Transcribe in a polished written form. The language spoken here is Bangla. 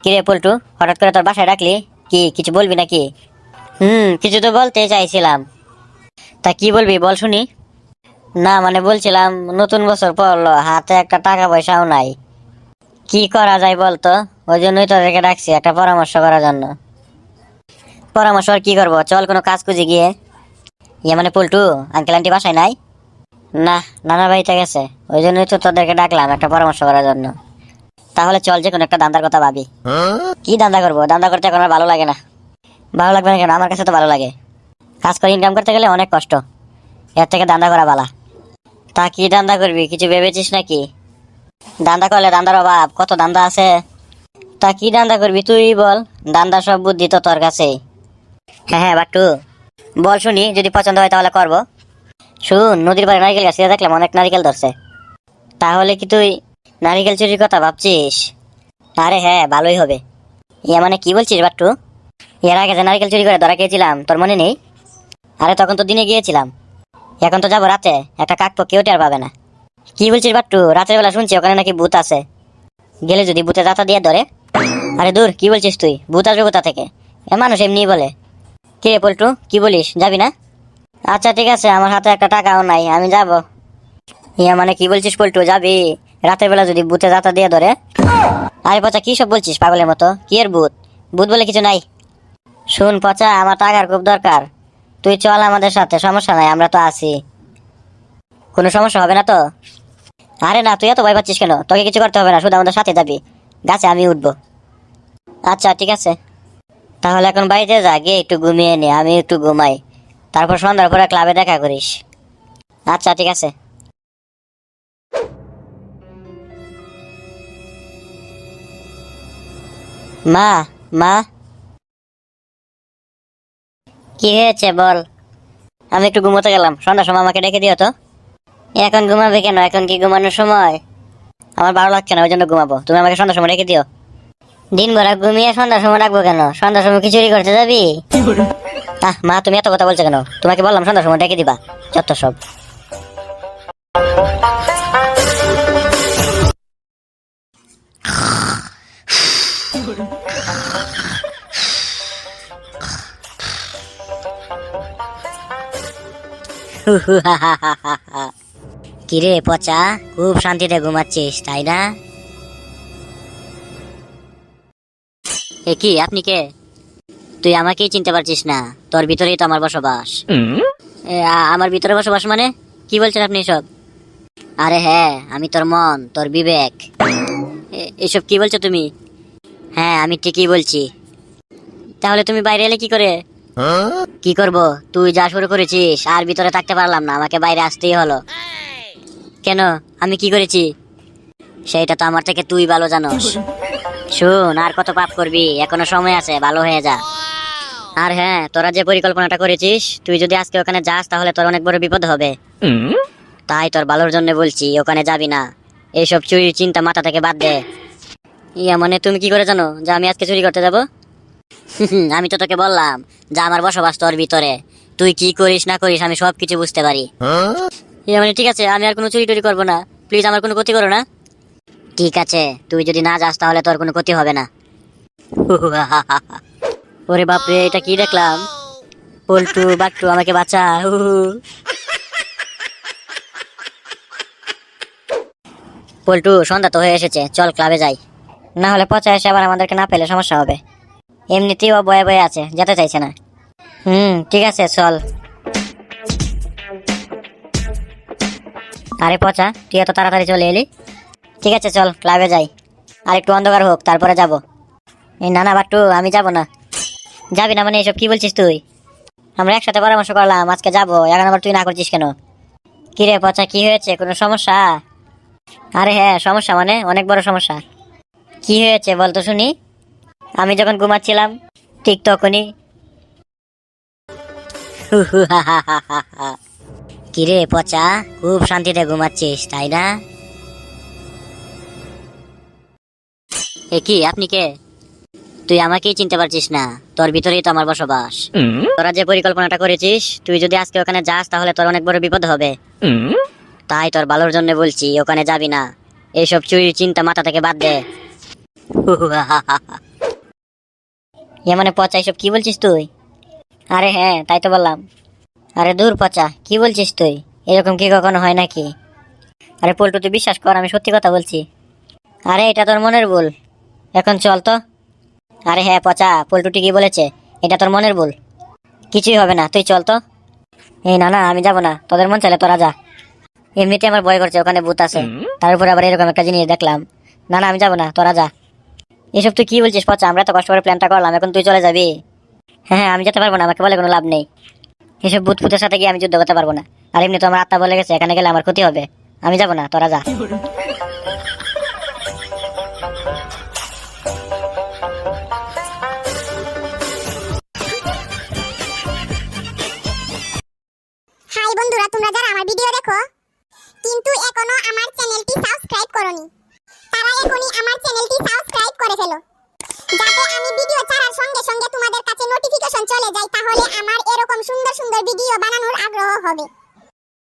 কিরে পল্টু, হঠাৎ করে তোর বাসায় ডাকলি? কি কিছু বলবি নাকি? কিছু তো বলতে চাইছিলাম। তা কি বলবি বল শুনি। না মানে বলছিলাম, নতুন বছর পড়লো, হাতে একটা টাকা পয়সাও নাই, কি করা যায় বলতো? ওই জন্যই তোদেরকে ডাকছি একটা পরামর্শ করার জন্য। পরামর্শ আর কি করবো, চল কোনো কাজ খুঁজে গিয়ে। ইয়ে মানে পল্টু, আঙ্কেল আন্টি বাসায় নাই? না, নানা বাড়িতে গেছে। ওই জন্যই তো তোদেরকে ডাকলাম একটা পরামর্শ করার জন্য। তাহলে চল যে কোনো একটা দান্দার কথা ভাবি। কি দান্দা করবো? দান্দা করতে এখন আর ভালো লাগে না। ভালো লাগবে না কেন? আমার কাছে তো ভালো লাগে। কাজ করে ইনকাম করতে গেলে অনেক কষ্ট, এর থেকে দান্দা করা ভালা। তা কি দান্দা করবি, কিছু ভেবেছিস নাকি? দান্দা করলে দান্দার অভাব, কত দান্দা আছে। তা কি দান্দা করবি তুই বল, দান্দা সব বুদ্ধি তো তোর কাছেই। হ্যাঁ হ্যাঁ বাট্টু, বল শুনি, যদি পছন্দ হয় তাহলে করবো। শুন, নদীর পাড়ে নারিকেল গাছ দেখলাম, অনেক নারিকেল ধরছে। তাহলে কি তুই নারিকেল চুরির কথা ভাবছিস? আরে হ্যাঁ, ভালোই হবে। ইয়া মানে কি বলছিস বাট্টু? এর আগে যে নারিকেল চুরি করে ধরা খেয়েছিলাম, তোর মনে নেই? আরে তখন তো দিনে গিয়েছিলাম, এখন তো যাবো রাতে, একটা কাকপো কেউ টের পাবে না। কি বলছিস বাট্টু? রাতের বেলা শুনছি ওখানে নাকি ভূত আছে, গেলে যদি ভূতে যাতা দিয়ে ধরে? আরে দূর, কি বলছিস তুই? ভূত আসবে কোথা থেকে? এ মানুষ এমনি বলে। কি রে পল্টু, কি বলিস, যাবি না? আচ্ছা ঠিক আছে, আমার হাতে একটা টাকাও নাই, আমি যাব। ইয়া মানে কি বলছিস পল্টু, যাবি? রাতের বেলা যদি ভূতে যাতা দিয়ে ধরে? আরে পচা, কি সব বলছিস পাগলের মতো? কি এর ভূত? ভূত বলে কিছু নাই। শুন পচা, আমার টাকার খুব দরকার, তুই চল আমাদের সাথে, সমস্যা নাই, আমরা তো আছি। কোনো সমস্যা হবে না তো? আরে না, তুই এত ভয় পাচ্ছিস কেন? তোকে কিছু করতে হবে না, শুধু আমাদের সাথে যাবি, গাছে আমি উঠবো। আচ্ছা ঠিক আছে, তাহলে এখন বাড়িতে যা, গিয়ে একটু ঘুমিয়ে নে, আমি একটু ঘুমাই, তারপর সন্ধ্যার পরে ক্লাবে দেখা করিস। আচ্ছা ঠিক আছে। মা, মা, কি হয়েছে বল? আমি একটু ঘুমোতে গেলাম, সন্ধ্যার সময় আমাকে ডেকে দিও তো। এখন ঘুমাবে কেন? এখন কি ঘুমানোর সময়? আমার ভালো লাগছে না, ওই জন্য ঘুমাবো, তুমি আমাকে সন্ধ্যার সময় ডেকে দিও। দিন ভরা ঘুমিয়ে সন্ধ্যার সময় ডাকবো কেন? সন্ধ্যার সময় কি চুরি করতে যাবি? মা, তুমি এত কথা বলছো কেন? তোমাকে বললাম সন্ধ্যার সময় ডেকে দিবা, যত সব। কিরে পচা, খুব শান্তিতে ঘুমাচ্ছিস তাই না? এ কি, আপনি কে? তুই আমাকেই চিনতে পারছিস না? তোর ভিতরেই তো আমার বসবাস। আমার ভিতরে বসবাস মানে? কি বলছেন আপনি এসব? আরে হ্যাঁ, আমি তোর মন, তোর বিবেক। এসব কি বলছো তুমি? হ্যাঁ, আমি ঠিকই বলছি। তাহলে তুমি বাইরে এলে কি করে? কি করব? তুই যা শুরু করেছিস, আর ভিতরে থাকতে পারলাম না, আমাকে বাইরে আসতেই হলো। কেন, আমি কি করেছি? সেইটা তো আমার থেকে তুই ভালো জানোস। শুন, আর কত পাপ করবি, এখনো সময় আছে, ভালো হয়ে যা। আর হ্যাঁ, তোরা যে পরিকল্পনাটা করেছিস, তুই যদি আজকে ওখানে যাস তাহলে তোর অনেক বড় বিপদ হবে। তাই তোর ভালোর জন্য বলছি, ওখানে যাবি না। এইসব চুরির চিন্তা মাথা থেকে বাদ দে। ইয়া মানে তুমি কি করে জানো যে আমি আজকে চুরি করতে যাব? আমি তো তোকে বললাম যে আমার বসবাস তোর ভিতরে, তুই কি করিস না করিস আমি সব কিছু বুঝতে পারি। ইয়া মানে ঠিক আছে, আমি আর কোনো চুরি টুরি করবো না, প্লিজ আমার কোনো ক্ষতি করো না। ঠিক আছে, তুই যদি না যাস তাহলে তোর কোনো ক্ষতি হবে না। ওরে বাপরে, এটা কি দেখলাম? পল্টু, বাট্টু, আমাকে বাঁচা। পল্টু, সন্ধ্যা তো হয়ে এসেছে, চল ক্লাবে যাই, না হলে পচা এসে আবার আমাদেরকে না পেলে সমস্যা হবে। এমনিতেই ও বয়ে বয়ে আছে, যেতে চাইছে না। ঠিক আছে চল। আরে পচা, তুই এত তাড়াতাড়ি চলে এলি? ঠিক আছে চল ক্লাবে যাই, আর একটু অন্ধকার হোক তারপরে যাব। এই না না বাট্টু, আমি যাব না। যাবি না মানে এসব কি বলছিস তুই? আমরা একসাথে পরামর্শ করলাম আজকে যাবো, এখন আবার তুই না করছিস কেন? কিরে পচা, কি হয়েছে, কোনো সমস্যা? আরে হ্যাঁ, সমস্যা মানে অনেক বড় সমস্যা। কি হয়েছে বল তো শুনি। আমি যখন ঘুমাচ্ছিলাম ঠিক তখনই। কিরে পচা, খুব শান্তিতে ঘুমাচ্ছিস তাই না? এ কি, আপনি কে? তুই আমাকেই চিনতে পারছিস না? তোর ভিতরেই তো আমার বসবাস। তোরা যে পরিকল্পনাটা করেছিস, তুই যদি আজকে ওখানে যাস তাহলে তোর অনেক বড় বিপদ হবে। তাই তোর ভালোর জন্য বলছি, ওখানে যাবি না। এইসব চুরির চিন্তা মাথা থেকে বাদ দে। এ মানে পচা, এসব কি বলছিস তুই? আরে হ্যাঁ, তাই তো বললাম। আরে দূর পচা, কি বলছিস তুই? এরকম কি কখনো হয় নাকি? আরে পল্টু, তুই বিশ্বাস কর, আমি সত্যি কথা বলছি। আরে এটা তোর মনের ভুল। এখন চল তো। আরে হ্যাঁ পচা, পল্টু ঠিকই বলেছে, এটা তোর মনের ভুল। কিছুই হবে না, তুই চল তো। এই না না, আমি যাবো না, তোদের মন চাইলে তোরা যা। এমনিতে আমার ভয় করছে, ওখানে ভূত আছে, তার উপরে আবার এরকম একটা জিনিস দেখলাম। না না, আমি যাবো না, তোরা যা। এসব তুই কি বলছিস পচা? আমরা তো কষ্ট করে প্ল্যানটা করলাম, এখন তুই চলে যাবি? হ্যাঁ হ্যাঁ, আমি যেতে পারবো না, আমাকে বলে কোনো লাভ নেই। এসব ভূত ফুতের সাথে গিয়ে আমি যুদ্ধ করতে পারবো না। আর এমনি তো আমার আত্মা বলে গেছে, এখানে গেলে আমার ক্ষতি হবে। আমি যাবো না, তোরা যা। হাই বন্ধুরা, তোমরা যারা আমার ভিডিও দেখো কিন্তু এখনো আমার চ্যানেলটি সাবস্ক্রাইব করোনি, তারা এখনই আমার চ্যানেলটি সাবস্ক্রাইব করে ফেলো, যাতে আমি ভিডিও ছাড়ার সঙ্গে সঙ্গে তোমাদের কাছে নোটিফিকেশন চলে যায়, তাহলে আমার এরকম সুন্দর সুন্দর ভিডিও বানানোর আগ্রহ হবে।